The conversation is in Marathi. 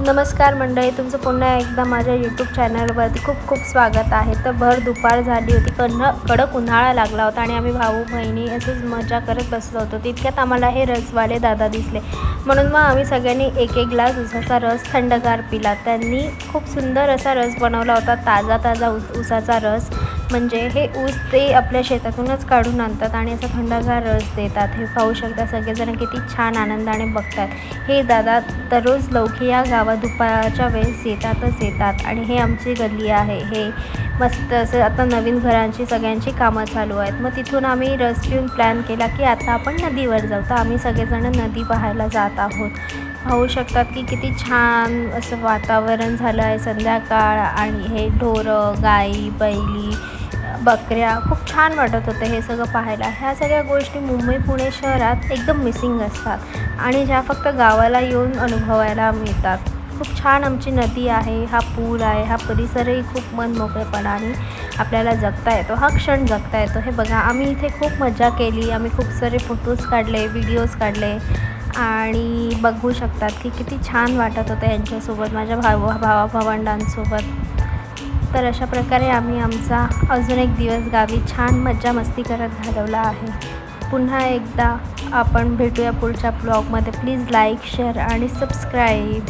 नमस्कार मंडळी, तुमचं पुन्हा एकदा माझ्या यूट्यूब चॅनलवरती खूप खूप स्वागत आहे. तर भर दुपार झाली होती, कडक उन्हाळा लागला होता आणि आम्ही भाऊ बहिणी असंच मजा करत बसलो होतो. तितक्यात आम्हाला हे रसवाले दादा दिसले, म्हणून मग आम्ही सगळ्यांनी एक एक ग्लास उसाचा रस थंडगार पिला. त्यांनी खूप सुंदर असा रस बनवला होता, ताजा उसाचा रस. म्हणजे हे ऊस ते आपल्या शेतातूनच काढून आणतात आणि असा थंडगार रस देतात. हे पाहू शकता सगळेजण किती छान आनंदाने बघतात. हे दादा दररोज लौकी या गावात दुपारच्या वेळेस येतात आणि हे आमची गल्ली आहे. हे मस्त असं आता नवीन घरांची सगळ्यांची कामं चालू आहेत. मग तिथून आम्ही रस पिऊन प्लॅन केला की आता आपण नदीवर जाऊ. तर आम्ही सगळेजण नदी पाहायला जात आहोत. पाहू शकतात की किती छान असं वातावरण झालं आहे. संध्याकाळ आणि हे ढोरं, गाई, बैली, बकऱ्या खूप छान वाटत होतं हे सगळं पाहायला. ह्या सगळ्या गोष्टी मुंबई पुणे शहरात एकदम मिसिंग असतात आणि ज्या फक्त गावाला येऊन अनुभवायला मिळतात. खूप छान आमची नदी आहे, हा पूल आहे, हा परिसरही खूप मनमोकळेपणाने आपल्याला जगता येतो, हा क्षण जगता येतो. हे बघा, आम्ही इथे खूप मजा केली. आम्ही खूप सारे फोटोज काढले, व्हिडिओज काढले आणि बघू शकतात की किती छान वाटत होतं यांच्यासोबत, माझ्या भावंडांसोबत. तर अशा प्रकारे आम्ही आमचा अजून एक दिवस गावी छान मज्जा मस्ती करत घालवला आहे. पुन्हा एकदा आपण भेटूया पुढच्या ब्लॉगमध्ये. प्लीज लाईक, शेअर आणि सबस्क्राईब.